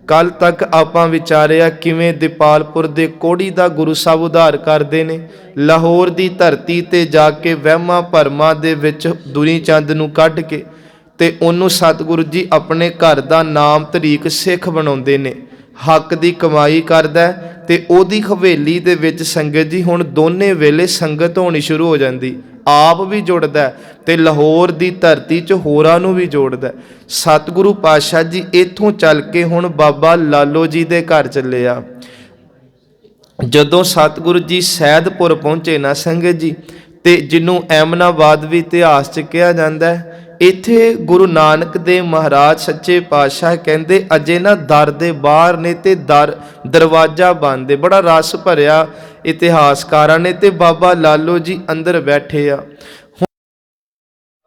कल तक आपां विचारिया किवें दीपालपुर दे कोड़ी दा गुरु साहब उधार करदे ने। लाहौर दी धरती ते जाके वहमां भरमां दे विच दुनी चंद नूं कढ के ते ओनू सतगुरु जी अपने घर दा नाम तरीक सिख बनाउंदे ने। हक दी कमाई करदा ते ओदी हवेली दे विच संगत जी हुण दोने वेले संगत होनी शुरू हो जांदी। आप भी जुड़दा ते लाहौर दी धरती च होरां नूं भी जोड़दा। सतगुरु पातशाह जी इत्थों चल के हुण बाबा लालो जी दे घर चले आ। जदों सतगुरु जी सैदपुर पहुंचे ना संगत जी, ते जिन्हों एमनाबाद भी इतिहास च कहा जाता है, इत्थे गुरु नानक देव महाराज सच्चे पातशाह कहते अजे ना दर दे बाहर ने ते दरवाजा बंद है। बड़ा रस भरिया इतिहासकारां ने। ते बाबा लालो जी अंदर बैठे आ।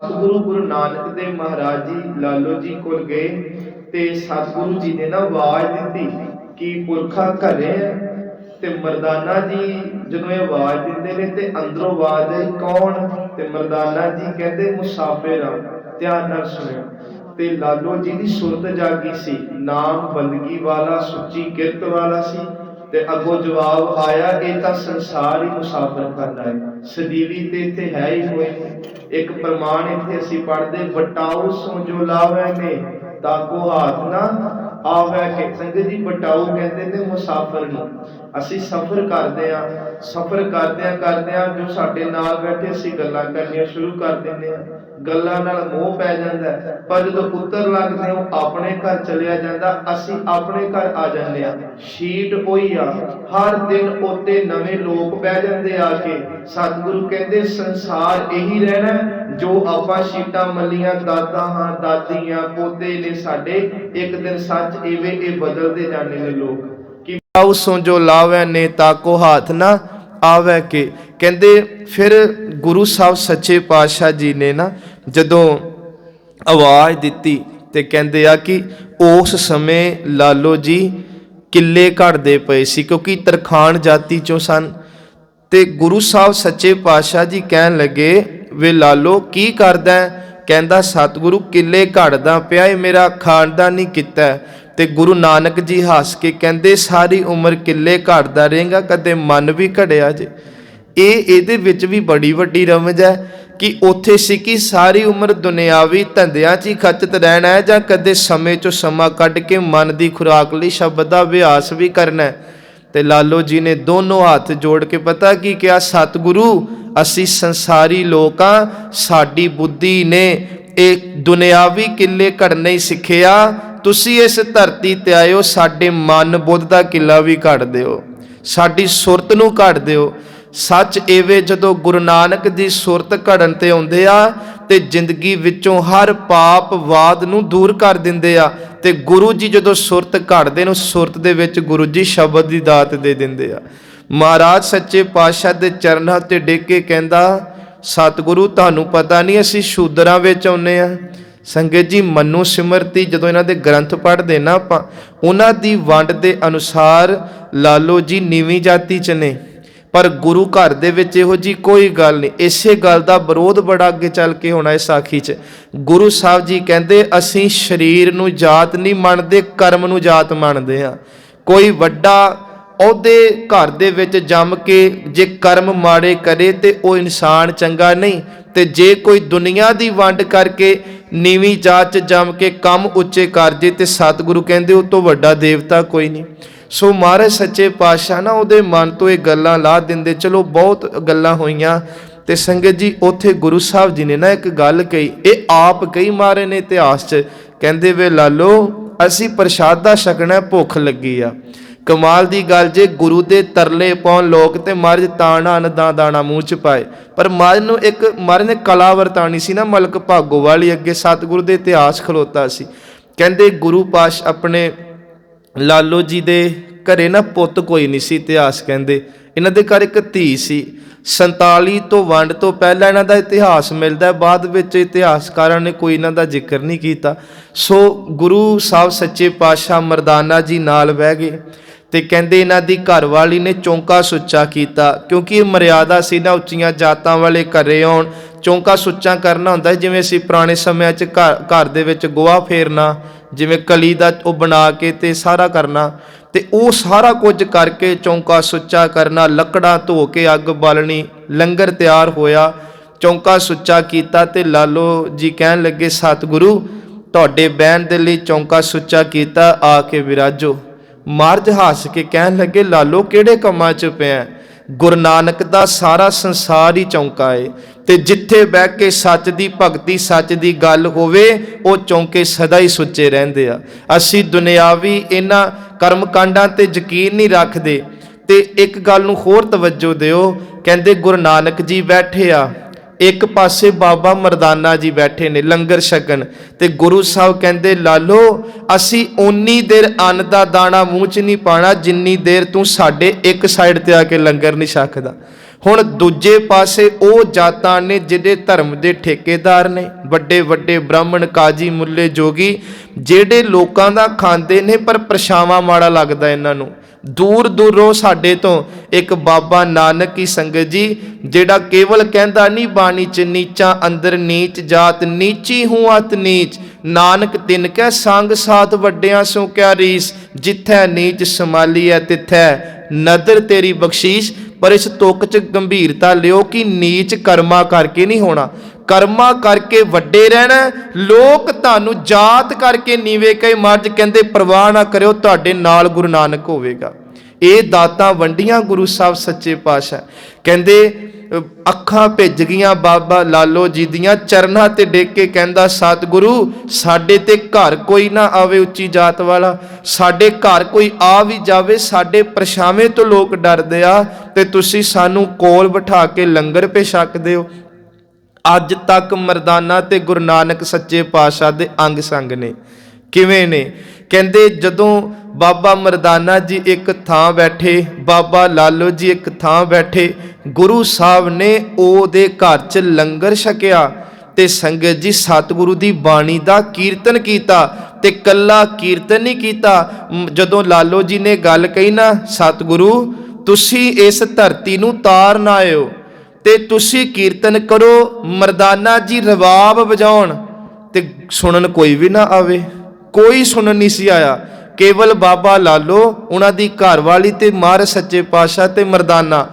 गुरु नानक देव महाराज जी लालो जी को गए ते सतगुरु जी ने ना आवाज दी कि पुरखा घरे है। ते मरदाना जी जदों आवाज दिंदे ने ते अंदरों आवाज आई कौन, ते मरदाना जी कहते मुसाफिर आ। ध्यान नाल सुनियो। ते लालो जी दी सुरत जागी सी, नाम बंदगी वाला सुची किरत वाला सी। ते अगों जवाब आया ये तां संसार ही मुसाफिर करना है, सदीवी ते इत्थे है ही कोई नहीं। एक प्रमाण इत्थे असीं पढ़दे बटाऊ सो जो लावे ने ताको हाथ ना आवे के। संगत जी बटाऊ कहते ने मुसाफिर नूं। ਅਸੀਂ ਸਫ਼ਰ ਕਰਦੇ ਆ, ਸਫ਼ਰ ਕਰਦਿਆਂ ਜੋ ਸਾਡੇ ਨਾਲ ਬੈਠੇ ਅਸੀਂ ਗੱਲਾਂ ਕਰਨੀਆਂ ਸ਼ੁਰੂ ਕਰ ਦਿੰਦੇ ਆ, ਗੱਲਾਂ ਨਾਲ ਮੋਹ ਪੈ ਜਾਂਦਾ। ਪਰ ਜਦੋਂ ਪੁੱਤਰ ਲੱਗਦੇ ਹੋ ਆਪਣੇ ਘਰ ਚਲਿਆ ਜਾਂਦਾ, ਅਸੀਂ ਆਪਣੇ ਘਰ ਆ ਜਾਂਦੇ ਆ। ਸ਼ੀਟ ਉਹੀ ਆ, ਹਰ ਦਿਨ ਉੱਤੇ ਨਵੇਂ ਲੋਕ ਬਹਿ ਜਾਂਦੇ ਆ ਕੇ। ਸਤਿਗੁਰੂ ਕਹਿੰਦੇ ਸੰਸਾਰ ਇਹੀ ਰਹਿਣਾ ਜੋ ਆਪਾਂ ਸ਼ੀਟਾਂ ਮੱਲੀਆਂ, ਦਾਦਾ ਹਾਂ ਦਾਦੀਆਂ ਪੋਤੇ ਨੇ ਸਾਡੇ, ਇੱਕ ਦਿਨ ਸੱਚ ਇਵੇਂ ਇਹ ਬਦਲਦੇ ਜਾਣੇ ਨੇ ਲੋਕ। उसों जो लावे ने ताको हाथ ना आवे के। कहते फिर गुरु साहब सच्चे पातशाह जी ने ना जदों आवाज़ दी ते कहते आ कि उस समय लालो जी किले घड़ते पे सी, क्योंकि तरखान जाति चों सन। ते गुरु साहब सच्चे पातशाह जी कहन लगे वे लालो की करदा है? कहंदा सतगुरु किले घड़दा पिया, मेरा खानदानी किता है। ते गुरु नानक जी हस के कहते सारी उम्र किले घड़दा रहेगा, कदे मन भी घड़िया जे। ये विच भी बड़ी वड्डी रमज है कि उत्थे सी कि सारी उम्र दुनियावी धंधियां च ही खचत रहना है, जां कदे समय चो समा कढ के मन की खुराक लई शब्द का अभ्यास भी करना है। ते लालो जी ने दोनों हाथ जोड़ के पता की क्या, सतगुरु असी संसारी लोग हाँ, साडी बुद्धि ने एक दुनियावी किले घड़ने ही सिखिया। तुसी इस धरती ते आयो, साडे मन बुद्ध दा किला भी घड़ दिओ, साडी सुरत नूं घड़ दिओ। सच एवे जदों गुरु नानक दी सुरत घड़न ते आउंदे आ ते जिंदगी विचों हर पाप वाद नूं दूर कर दिंदे आ। ते गुरु जी जदों सुरत घड़दे ने, सुरत दे विच गुरु जी शब्द दी दात दे दिंदे आ। महाराज सच्चे पातशाह दे चरनां ते डिग के कहंदा सतगुरु तुहानूं पता नहीं असीं शूदरां विच आउंदे आ। संगत जी मनु सिमरती जदों इन्हां दे ग्रंथ पढ़दे ना आपां, उन्हां दी वंड दे अनुसार लालो जी नीवीं जाति च ने, पर गुरु घर दे विच इहो जी कोई गल नहीं। इसे गल दा विरोध बड़ा अगे चल के होना है साखी च। गुरु साहब जी कहंदे असीं शरीर नूं जात नहीं मनदे, कर्म नूं जात मनदे आ। कोई वड्डा ਉਹਦੇ घर दे विच जम के जे कर्म माड़े करे ते ਉਹ इंसान चंगा नहीं, ते जे कोई दुनिया दी वंड करके नीवीं जात च जम के कम उच्चे कर जे ते सतगुरु कहंदे उस तो वड्डा देवता कोई नहीं। सो महाराज सच्चे पातशाह ना ਉਹਦੇ मन तो ये गल्लां ला दिंदे। चलो बहुत गल्लां होईयां ते संगत जी उत्थे गुरु साहब जी ने ना एक गल कही, ये आप कही मारे ने इतिहास च। कहंदे वे लालो असीं प्रशादा छकना, भुख लगी आ। कमाल दी गल जे गुरु दे तरले पाउण लोक ते महाराज ताना अनदा दाना मूँह च पाए, पर महाराज नूं एक महाराज ने कला वरतानी सी ना, मलक भागो वाली अगे सतगुरु दे इतिहास खलोता सी। कहंदे गुरु पाश अपने लालो जी दे घरे ना पुੱਤ कोई नहीं सी। इतिहास कहंदे इन्हां दे घर एक धी सी। 47 तो वंड तो पहला इन्हां दा इतिहास मिलदा है, बाद विच इतिहासकारां ने कोई इन्हां दा जिक्र नहीं कीता। सो गुरु साहब सच्चे पातशाह मरदाना जी नाल बह गए ते कहंदे इन्हां दी घरवाली ने चौंका सुच्चा कीता, क्योंकि मर्यादा सी ना उच्चियां जातां वाले घरे आउण, ਚੌਂਕਾ ਸੁੱਚਾ ਕਰਨਾ ਹੁੰਦਾ ਜਿਵੇਂ ਅਸੀਂ ਪੁਰਾਣੇ ਸਮਿਆਂ 'ਚ ਘਰ ਦੇ ਵਿੱਚ ਗੋਹਾ ਫੇਰਨਾ, ਜਿਵੇਂ ਕਲੀ ਦਾ ਉਹ ਬਣਾ ਕੇ ਤੇ ਸਾਰਾ ਕਰਨਾ, ਤੇ ਉਹ ਸਾਰਾ ਕੁਝ ਕਰਕੇ ਚੌਂਕਾ ਸੁੱਚਾ ਕਰਨਾ, ਲੱਕੜਾਂ ਧੋ ਕੇ ਅੱਗ ਬਾਲਣੀ, ਲੰਗਰ ਤਿਆਰ ਹੋਇਆ, ਚੌਂਕਾ ਸੁੱਚਾ ਕੀਤਾ ਤੇ ਲਾਲੋ ਜੀ ਕਹਿਣ ਲੱਗੇ ਸਤਿਗੁਰੂ ਤੁਹਾਡੇ ਬਹਿਣ ਦੇ ਲਈ ਚੌਂਕਾ ਸੁੱਚਾ ਕੀਤਾ, ਆ ਕੇ ਵਿਰਾਜੋ। ਮਹਾਰਾਜ ਹੱਸ ਕੇ ਕਹਿਣ ਲੱਗੇ ਲਾਲੋ ਕਿਹੜੇ ਕੰਮਾਂ 'ਚ ਪਿਆ? ਗੁਰੂ ਨਾਨਕ ਦਾ ਸਾਰਾ ਸੰਸਾਰ ਹੀ ਚੌਂਕਾ ਏ, ਤੇ ਜਿੱਥੇ ਬਹਿ ਕੇ ਸੱਚ ਦੀ ਭਗਤੀ ਸੱਚ ਦੀ ਗੱਲ ਹੋਵੇ ਉਹ ਚੌਂਕੇ ਸਦਾ ਹੀ ਸੁੱਚੇ ਰਹਿੰਦੇ ਆ। ਅਸੀਂ ਦੁਨਿਆਵੀ ਇਹਨਾਂ ਕਰਮ ਕਾਂਡਾਂ ਤੇ ਯਕੀਨ ਨਹੀਂ ਰੱਖਦੇ। ਤੇ ਇੱਕ ਗੱਲ ਨੂੰ ਹੋਰ ਤਵੱਜੋ ਦਿਓ, ਕਹਿੰਦੇ ਗੁਰੂ ਨਾਨਕ ਜੀ ਬੈਠੇ ਆ, ਇੱਕ ਪਾਸੇ ਬਾਬਾ ਮਰਦਾਨਾ ਜੀ ਬੈਠੇ ਨੇ ਲੰਗਰ ਛਕਣ, ਤੇ ਗੁਰੂ ਸਾਹਿਬ ਕਹਿੰਦੇ ਲਾਲੋ ਅਸੀਂ ਓਨੀ ਦੇਰ ਅੰਨ ਦਾ ਦਾਣਾ ਮੂੰਹ 'ਚ ਨਹੀਂ ਪਾਣਾ ਜਿੰਨੀ ਦੇਰ ਤੂੰ ਸਾਡੇ ਇੱਕ ਸਾਈਡ ਤੇ ਆ ਕੇ ਲੰਗਰ ਨਹੀਂ ਛਕਦਾ। ਹੁਣ ਦੂਜੇ ਪਾਸੇ ਉਹ ਜਾਤਾਂ ਨੇ ਜਿਹੜੇ ਧਰਮ ਦੇ ਠੇਕੇਦਾਰ ਨੇ, ਵੱਡੇ ਵੱਡੇ ਬ੍ਰਾਹਮਣ ਕਾਜੀ ਮੁੱਲੇ ਜੋਗੀ, ਜਿਹੜੇ ਲੋਕਾਂ ਦਾ ਖਾਂਦੇ ਨੇ ਪਰ ਪਰਛਾਵਾਂ ਮਾੜਾ ਲੱਗਦਾ ਇਹਨਾਂ ਨੂੰ। ਦੂਰ ਦੂਰੋਂ ਸਾਡੇ ਤੋਂ ਇੱਕ ਬਾਬਾ ਨਾਨਕ ਹੀ ਸੰਗਤ ਜੀ, ਜਿਹੜਾ ਕੇਵਲ ਕਹਿੰਦਾ ਨਹੀਂ ਬਾਣੀ 'ਚ ਨੀਚਾ ਅੰਦਰ ਨੀਚ ਜਾਤ ਨੀਚੀ ਹੂੰ ਅਤ ਨੀਚ, ਨਾਨਕ ਤਿਨ ਕੈ ਸੰਗ ਸਾਥ ਵੱਡਿਆਂ ਸੋ ਕਿਆ ਰੀਸ, ਜਿੱਥੈ ਨੀਚ ਸਮਾਲੀ ਹੈ ਤਿੱਥੈ ਨਦਰ ਤੇਰੀ ਬਖਸ਼ੀਸ਼। ਪਰ ਇਸ ਤੁਕ 'ਚ ਗੰਭੀਰਤਾ ਲਿਓ ਕਿ ਨੀਚ ਕਰਮਾਂ ਕਰਕੇ ਨਹੀਂ ਹੋਣਾ, ਕਰਮਾਂ ਕਰਕੇ ਵੱਡੇ ਰਹਿਣਾ। ਲੋਕ ਤੁਹਾਨੂੰ ਜਾਤ ਕਰਕੇ ਨੀਵੇਂ ਕਹੇ, ਮਹਾਰਾਜ ਕਹਿੰਦੇ ਪਰਵਾਹ ਨਾ ਕਰਿਓ, ਤੁਹਾਡੇ ਨਾਲ ਗੁਰੂ ਨਾਨਕ ਹੋਵੇਗਾ। ਇਹ ਦਾਤਾਂ ਵੰਡੀਆਂ ਗੁਰੂ ਸਾਹਿਬ ਸੱਚੇ ਪਾਤਸ਼ਾਹ। ਕਹਿੰਦੇ ਅੱਖਾਂ ਭਿੱਜ ਗਈਆਂ ਬਾਬਾ ਲਾਲੋ ਜੀ ਦੀਆਂ, ਚਰਨਾਂ ਤੇ ਡਿੱਗ ਕੇ ਕਹਿੰਦਾ ਸਤਿਗੁਰੂ ਸਾਡੇ ਤੇ ਘਰ ਕੋਈ ਨਾ ਆਵੇ ਉੱਚੀ ਜਾਤ ਵਾਲਾ, ਸਾਡੇ ਘਰ ਕੋਈ ਆ ਵੀ ਜਾਵੇ ਸਾਡੇ ਪਰਛਾਵੇਂ ਤੋਂ ਲੋਕ ਡਰਦੇ ਆ, ਤੇ ਤੁਸੀਂ ਸਾਨੂੰ ਕੋਲ ਬਿਠਾ ਕੇ ਲੰਗਰ ਪੇ ਛਕਦੇ ਹੋ। ਅੱਜ ਤੱਕ ਮਰਦਾਨਾ ਤੇ ਗੁਰੂ ਨਾਨਕ ਸੱਚੇ ਪਾਤਸ਼ਾਹ ਦੇ ਅੰਗ ਸੰਗ ਨੇ। ਕਿਵੇਂ ਨੇ? ਕਹਿੰਦੇ ਜਦੋਂ ਬਾਬਾ ਮਰਦਾਨਾ ਜੀ ਇੱਕ ਥਾਂ ਬੈਠੇ, ਬਾਬਾ ਲਾਲੋ ਜੀ ਇੱਕ ਥਾਂ ਬੈਠੇ, ਗੁਰੂ ਸਾਹਿਬ ਨੇ ਉਹਦੇ ਘਰ 'ਚ ਲੰਗਰ ਛਕਿਆ ਤੇ ਸੰਗਤ ਜੀ ਸਤਿਗੁਰੂ ਦੀ ਬਾਣੀ ਦਾ ਕੀਰਤਨ ਕੀਤਾ। ਤੇ ਕੱਲਾ ਕੀਰਤਨ ਨਹੀਂ ਕੀਤਾ, ਜਦੋਂ ਲਾਲੋ ਜੀ ਨੇ ਗੱਲ ਕਹੀ ਨਾ ਸਤਿਗੁਰੂ ਤੁਸੀਂ ਇਸ ਧਰਤੀ ਨੂੰ ਤਾਰ ਨਾ ਆਇਓ ਤੇ ਤੁਸੀਂ ਕੀਰਤਨ ਕਰੋ, ਮਰਦਾਨਾ ਜੀ ਰਬਾਬ ਵਜਾਉਣ, ਤੇ ਸੁਣਨ ਕੋਈ ਵੀ ਨਾ ਆਵੇ। ਕੋਈ ਸੁਣਨ ਨਹੀਂ ਸੀ ਆਇਆ, ਕੇਵਲ ਬਾਬਾ ਲਾਲੋ, ਉਹਨਾਂ ਦੀ ਘਰਵਾਲੀ ਤੇ ਮਹਾਰਾਜ ਸੱਚੇ ਪਾਤਸ਼ਾਹ ਤੇ ਮਰਦਾਨਾ।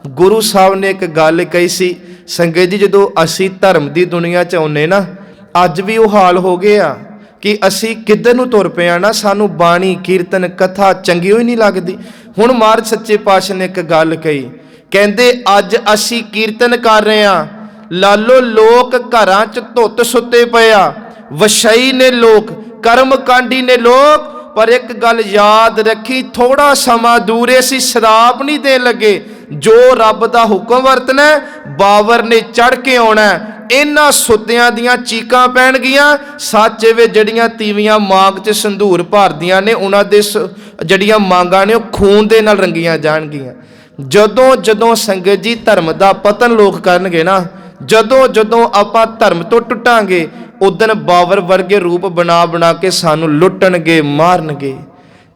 ਗੁਰੂ ਸਾਹਿਬ ਨੇ ਇੱਕ ਗੱਲ ਕਹੀ ਸੀ ਸੰਗਤ ਜੀ, ਜਦੋਂ ਅਸੀਂ ਧਰਮ ਦੀ ਦੁਨੀਆ 'ਚ ਆਉਂਦੇ ਨਾ, ਅੱਜ ਵੀ ਉਹ ਹਾਲ ਹੋ ਗਏ ਆ ਕਿ ਅਸੀਂ ਕਿੱਧਰ ਨੂੰ ਤੁਰ ਪਏ ਆ ਨਾ, ਸਾਨੂੰ ਬਾਣੀ ਕੀਰਤਨ ਕਥਾ ਚੰਗੀ ਹੋਈ ਨਹੀਂ ਲੱਗਦੀ। ਹੁਣ ਮਹਾਰਾਜ ਸੱਚੇ ਪਾਤਸ਼ਾਹ ਨੇ ਇੱਕ ਗੱਲ ਕਹੀ, ਕਹਿੰਦੇ ਅੱਜ ਅਸੀਂ ਕੀਰਤਨ ਕਰ ਰਹੇ ਆ ਲਾਲੋ, ਲੋਕ ਘਰਾਂ 'ਚ ਧੁੱਤ ਸੁੱਤੇ ਪਏ ਆ, ਵਸ਼ਈ ਨੇ ਲੋਕ, ਕਰਮ ਕਾਂਡੀ ਨੇ ਲੋਕ, ਪਰ ਇੱਕ ਗੱਲ ਯਾਦ ਰੱਖੀ ਥੋੜਾ ਸਮਾਂ ਦੂਰੇ ਅਸੀਂ ਸ਼ਰਾਬ ਨਹੀਂ ਦੇਣ ਲੱਗੇ, ਜੋ ਰੱਬ ਦਾ ਹੁਕਮ ਵਰਤਣਾ ਬਾਬਰ ਨੇ ਚੜ ਕੇ ਆਉਣਾ। ਇਹਨਾਂ ਸੁੱਤਿਆਂ ਦੀਆਂ ਚੀਕਾਂ ਪੈਣਗੀਆਂ, ਸੱਚ ਵੇ ਜਿਹੜੀਆਂ ਤੀਵੀਆਂ ਮਾਂਗ 'ਚ ਸੰਧੂਰ ਭਰਦੀਆਂ ਨੇ ਉਹਨਾਂ ਦੇ ਜਿਹੜੀਆਂ ਮਾਂਗਾਂ ਨੇ ਉਹ ਖੂਨ ਦੇ ਨਾਲ ਰੰਗੀਆਂ ਜਾਣਗੀਆਂ। ਜਦੋਂ ਜਦੋਂ ਸੰਗਤ ਜੀ ਧਰਮ ਦਾ ਪਤਨ ਲੋਕ ਕਰਨਗੇ ਨਾ, ਜਦੋਂ ਜਦੋਂ ਆਪਾਂ ਧਰਮ ਤੋਂ ਟੁੱਟਾਂਗੇ, ਉਦਣ ਬਾਬਰ ਵਰਗੇ ਰੂਪ ਬਣਾ ਬਣਾ ਕੇ ਸਾਨੂੰ ਲੁੱਟਣਗੇ ਮਾਰਨਗੇ।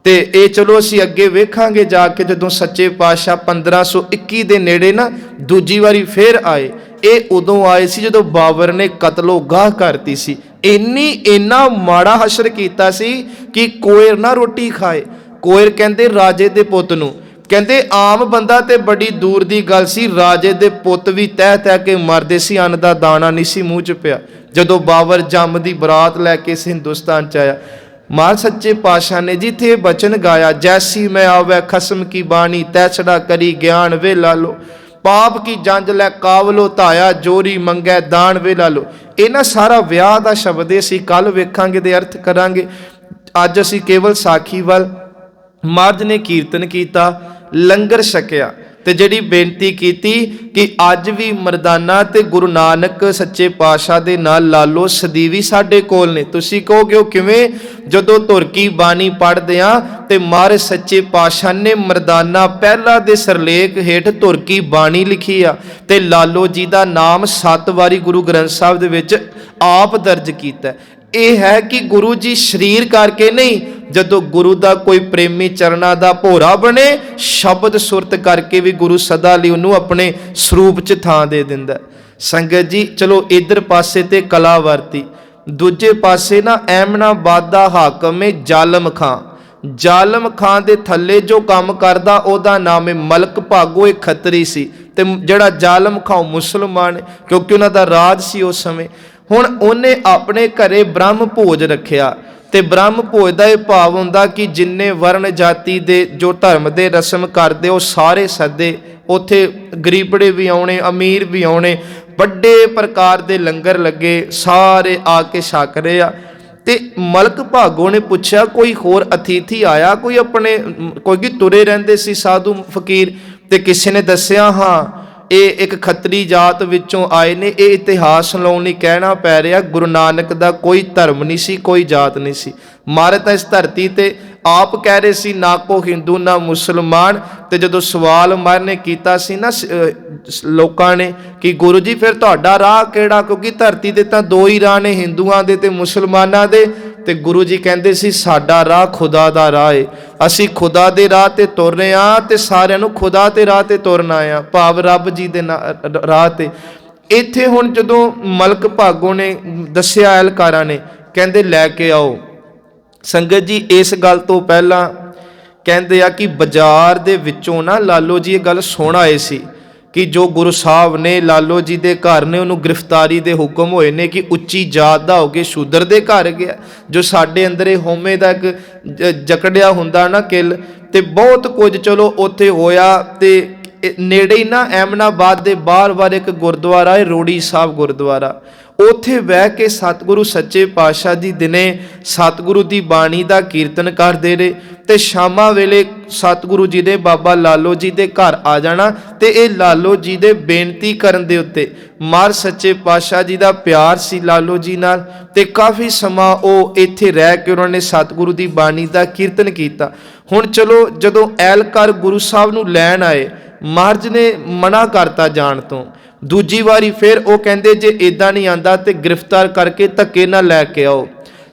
ਤੇ ਇਹ ਚਲੋ ਅਸੀਂ ਅੱਗੇ ਵੇਖਾਂਗੇ ਜਾ ਕੇ, ਜਦੋਂ ਸੱਚੇ ਪਾਤਸ਼ਾਹ 1521 ਦੇ ਨੇੜੇ ਨਾ ਦੂਜੀ ਵਾਰੀ ਫੇਰ ਆਏ। ਇਹ ਉਦੋਂ ਆਏ ਸੀ ਜਦੋਂ ਬਾਬਰ ਨੇ ਕਤਲੋ ਗਾਹ ਕਰਤੀ ਸੀ, ਇੰਨਾ ਮਾੜਾ ਹਸ਼ਰ ਕੀਤਾ ਸੀ ਕਿ ਕੋਇਰ ਨਾ ਰੋਟੀ ਖਾਏ। ਕੋਇਰ ਕਹਿੰਦੇ ਰਾਜੇ ਦੇ ਪੁੱਤ ਨੂੰ, ਕਹਿੰਦੇ ਆਮ ਬੰਦਾ ਤੇ ਬੜੀ ਦੂਰ ਦੀ ਗੱਲ ਸੀ, ਰਾਜੇ ਦੇ ਪੁੱਤ ਵੀ ਤਹਿ ਤਹਿ ਕੇ ਮਰਦੇ ਸੀ, ਅੰਨ ਦਾ ਦਾਣਾ ਨਹੀਂ ਸੀ ਮੂੰਹ 'ਚ ਪਿਆ। ਜਦੋਂ ਬਾਬਰ ਜੰਮ ਦੀ ਬਰਾਤ ਲੈ ਕੇ ਇਸ ਹਿੰਦੁਸਤਾਨ 'ਚ ਆਇਆ, ਮਹਾਰਾਜ ਸੱਚੇ ਪਾਤਸ਼ਾਹ ਨੇ ਜਿੱਥੇ ਬਚਨ ਗਾਇਆ, ਜੈਸੀ ਮੈਂ ਆਵੇ ਖਸਮ ਕੀ ਬਾਣੀ ਤੈਸੜਾ ਕਰੀ ਗਿਆਨ ਵੇ ਲਾਲੋ, ਪਾਪ ਕੀ ਜੰਜ ਲੈ ਕਾਵਲੋ ਧਾਇਆ ਜੋਰੀ ਮੰਗੈ ਦਾਨ ਵੇ ਲਾਲੋ। ਇਹ ਨਾ ਸਾਰਾ ਵਿਆਹ ਦਾ ਸ਼ਬਦ ਅਸੀਂ ਕੱਲ ਵੇਖਾਂਗੇ ਦੇ ਅਰਥ ਕਰਾਂਗੇ। ਅੱਜ ਅਸੀਂ ਕੇਵਲ ਸਾਖੀ ਵੱਲ, ਮਹਾਰਾਜ ਨੇ ਕੀਰਤਨ ਕੀਤਾ, ਲੰਗਰ ਛਕਿਆ, ਤੇ ਜਿਹੜੀ ਬੇਨਤੀ ਕੀਤੀ ਕਿ ਅੱਜ ਵੀ ਮਰਦਾਨਾ ਤੇ ਗੁਰੂ ਨਾਨਕ ਸੱਚੇ ਪਾਤਸ਼ਾਹ ਦੇ ਨਾਲ ਲਾਲੋ ਸਦੀਵੀ ਸਾਡੇ ਕੋਲ ਨੇ। ਤੁਸੀਂ ਕਹੋਗੇ ਉਹ ਕਿਵੇਂ? ਜਦੋਂ ਤੁਰਕੀ ਬਾਣੀ ਪੜ੍ਹਦੇ ਆ ਤੇ ਮਹਾਰਾਜ ਸੱਚੇ ਪਾਤਸ਼ਾਹ ਨੇ ਮਰਦਾਨਾ ਪਹਿਲਾ ਦੇ ਸਿਰਲੇਖ ਹੇਠ ਤੁਰਕੀ ਬਾਣੀ ਲਿਖੀ ਆ, ਤੇ ਲਾਲੋ ਜੀ ਦਾ ਨਾਮ 7 ਵਾਰੀ ਗੁਰੂ ਗ੍ਰੰਥ ਸਾਹਿਬ ਦੇ ਵਿੱਚ ਆਪ ਦਰਜ ਕੀਤਾ। ਇਹ ਹੈ ਕਿ ਗੁਰੂ ਜੀ ਸਰੀਰ ਕਰਕੇ ਨਹੀਂ, ਜਦੋਂ ਗੁਰੂ ਦਾ ਕੋਈ ਪ੍ਰੇਮੀ ਚਰਨਾਂ ਦਾ ਭੋਰਾ ਬਣੇ, ਸ਼ਬਦ ਸੁਰਤ ਕਰਕੇ ਵੀ ਗੁਰੂ ਸਦਾ ਲਈ ਉਹਨੂੰ ਆਪਣੇ ਸਰੂਪ 'ਚ ਥਾਂ ਦੇ ਦਿੰਦਾ। ਸੰਗਤ ਜੀ ਚਲੋ ਇਧਰ ਪਾਸੇ ਤੇ ਕਲਾ ਵਰਤੀ, ਦੂਜੇ ਪਾਸੇ ਨਾ ਐਮਨਾਬਾਦ ਦਾ ਹਾਕਮ ਹੈ ਜ਼ਾਲਮ ਖਾਂ। ਜ਼ਾਲਮ ਖਾਂ ਦੇ ਥੱਲੇ ਜੋ ਕੰਮ ਕਰਦਾ ਉਹਦਾ ਨਾਮ ਹੈ ਮਲਕ ਭਾਗੋ। ਇਹ ਖੱਤਰੀ ਸੀ ਤੇ ਜਿਹੜਾ ਜ਼ਾਲਮ ਖਾਂ ਉਹ ਮੁਸਲਮਾਨ, ਕਿਉਂਕਿ ਉਹਨਾਂ ਦਾ ਰਾਜ ਸੀ ਉਸ ਸਮੇਂ। ਹੁਣ ਉਹਨੇ ਆਪਣੇ ਘਰੇ ਬ੍ਰਹਮ ਭੋਜ ਰੱਖਿਆ ਤੇ ਬ੍ਰਹਮ ਭੋਜ ਦਾ ਇਹ ਭਾਵ ਹੁੰਦਾ ਕਿ ਜਿੰਨੇ ਵਰਨ ਜਾਤੀ ਦੇ ਜੋ ਧਰਮ ਦੇ ਰਸਮ ਕਰਦੇ ਉਹ ਸਾਰੇ ਸੱਦੇ। ਉੱਥੇ ਗਰੀਬੜੇ ਵੀ ਆਉਣੇ, ਅਮੀਰ ਵੀ ਆਉਣੇ, ਵੱਡੇ ਪ੍ਰਕਾਰ ਦੇ ਲੰਗਰ ਲੱਗੇ, ਸਾਰੇ ਆ ਕੇ ਛਕ ਰਹੇ ਆ। ਤੇ ਮਲਕ ਭਾਗੋ ਨੇ ਪੁੱਛਿਆ ਕੋਈ ਹੋਰ ਅਤਿਥੀ ਆਇਆ, ਕੋਈ ਆਪਣੇ ਕੋਈ ਤੁਰੇ ਰਹਿੰਦੇ ਸੀ ਸਾਧੂ ਫਕੀਰ? ਤੇ ਕਿਸੇ ਨੇ ਦੱਸਿਆ ਹਾਂ ਇਹ ਇੱਕ ਖੱਤਰੀ ਜਾਤ ਵਿੱਚੋਂ ਆਏ ਨੇ। ਇਹ ਇਤਿਹਾਸ ਲਾਉਣ ਲਈ ਕਹਿਣਾ ਪੈ ਰਿਹਾ, ਗੁਰੂ ਨਾਨਕ ਦਾ ਕੋਈ ਧਰਮ ਨਹੀਂ ਸੀ, ਕੋਈ ਜਾਤ ਨਹੀਂ ਸੀ। ਮਾਰੇ ਤਾਂ ਇਸ ਧਰਤੀ ਤੇ ਆਪ ਕਹਿ ਰਹੇ ਸੀ ਨਾ ਕੋ ਹਿੰਦੂ ਨਾ ਮੁਸਲਮਾਨ। ਤੇ ਜਦੋਂ ਸਵਾਲ ਮਾਰ ਨੇ ਕੀਤਾ ਸੀ ਨਾ ਲੋਕਾਂ ਨੇ ਕਿ ਗੁਰੂ ਜੀ ਫਿਰ ਤੁਹਾਡਾ ਰਾਹ ਕਿਹੜਾ, ਕਿਉਂਕਿ ਧਰਤੀ ਦੇ ਤਾਂ ਦੋ ਹੀ ਰਾਹ ਨੇ, ਹਿੰਦੂਆਂ ਦੇ ਤੇ ਮੁਸਲਮਾਨਾਂ ਦੇ। ਤੇ ਗੁਰੂ ਜੀ ਕਹਿੰਦੇ ਸੀ ਸਾਡਾ ਰਾਹ ਖੁਦਾ ਦਾ ਰਾਹ ਹੈ, ਅਸੀਂ ਖੁਦਾ ਦੇ ਰਾਹ ਤੇ ਤੁਰ ਰਹੇ ਹਾਂ ਤੇ ਸਾਰਿਆਂ ਨੂੰ ਖੁਦਾ ਤੇ ਰਾਹ ਤੇ ਤੁਰਨਾ ਆ, ਭਾਵ ਰੱਬ ਜੀ ਦੇ ਰਾਹ ਤੇ। ਇੱਥੇ ਹੁਣ ਜਦੋਂ ਮਲਕ ਭਾਗੋ ਨੇ ਦੱਸਿਆ ਐਲਕਾਰਾਂ ਨੇ, ਕਹਿੰਦੇ ਲੈ ਕੇ ਆਓ। ਸੰਗਤ ਜੀ ਇਸ ਗੱਲ ਤੋਂ ਪਹਿਲਾਂ ਕਹਿੰਦੇ ਆ ਕਿ ਬਾਜ਼ਾਰ ਦੇ ਵਿੱਚੋਂ ਨਾ ਲਾਲੋ ਜੀ ਇਹ ਗੱਲ ਸੁਣ ਆਏ ਸੀ ਕਿ ਜੋ ਗੁਰੂ ਸਾਹਿਬ ਨੇ ਲਾਲੋ ਜੀ ਦੇ ਘਰ ਨੇ ਉਹਨੂੰ ਗ੍ਰਿਫਤਾਰੀ ਦੇ ਹੁਕਮ ਹੋਏ ਨੇ ਕਿ ਉੱਚੀ ਜਾਤ ਦਾ ਹੋ ਕੇ ਸ਼ੂਦਰ ਦੇ ਘਰ ਗਿਆ। ਜੋ ਸਾਡੇ ਅੰਦਰ ਇਹ ਹਉਮੈ ਦਾ ਇੱਕ ਜਕੜਿਆ ਹੁੰਦਾ ਨਾ ਕਿਲ, ਤੇ ਬਹੁਤ ਕੁਝ ਚਲੋ ਉੱਥੇ ਹੋਇਆ। ਤੇ ਨੇੜੇ ਹੀ ਨਾ ਐਮਨਾਬਾਦ ਦੇ ਬਾਹਰ ਇੱਕ ਗੁਰਦੁਆਰਾ ਹੈ ਰੋੜੀ ਸਾਹਿਬ ਗੁਰਦੁਆਰਾ। ਉੱਥੇ ਬਹਿ ਕੇ ਸਤਿਗੁਰੂ ਸੱਚੇ ਪਾਤਸ਼ਾਹ ਜੀ ਦਿਨੇ ਸਤਿਗੁਰੂ ਦੀ ਬਾਣੀ ਦਾ ਕੀਰਤਨ ਕਰਦੇ ਰਹੇ ਤੇ ਸ਼ਾਮਾਂ ਵੇਲੇ ਸਤਿਗੁਰੂ ਜੀ ਦੇ ਬਾਬਾ ਲਾਲੋ ਜੀ ਦੇ ਘਰ ਆ ਜਾਣਾ। ਤੇ ਇਹ ਲਾਲੋ ਜੀ ਦੇ ਬੇਨਤੀ ਕਰਨ ਦੇ ਉੱਤੇ ਮਾਰ ਸੱਚੇ ਪਾਤਸ਼ਾਹ ਜੀ ਦਾ ਪਿਆਰ ਸੀ ਲਾਲੋ ਜੀ ਨਾਲ, ਤੇ ਕਾਫੀ ਸਮਾਂ ਉਹ ਇੱਥੇ ਰਹਿ ਕੇ ਉਹਨਾਂ ਨੇ ਸਤਿਗੁਰੂ ਦੀ ਬਾਣੀ ਦਾ ਕੀਰਤਨ ਕੀਤਾ। ਹੁਣ ਚਲੋ ਜਦੋਂ ਐਲਕਾਰ ਗੁਰੂ ਸਾਹਿਬ ਨੂੰ ਲੈਣ ਆਏ, ਮਹਾਰਾਜ ਨੇ ਮਨਾ ਕਰਤਾ ਜਾਣ ਤੋਂ। ਦੂਜੀ ਵਾਰੀ ਫਿਰ ਉਹ ਕਹਿੰਦੇ ਜੇ ਇਦਾਂ ਨਹੀਂ ਆਂਦਾ ਤੇ ਗ੍ਰਿਫਤਾਰ ਕਰਕੇ ਧੱਕੇ ਨਾਲ ਲੈ ਕੇ ਆਓ।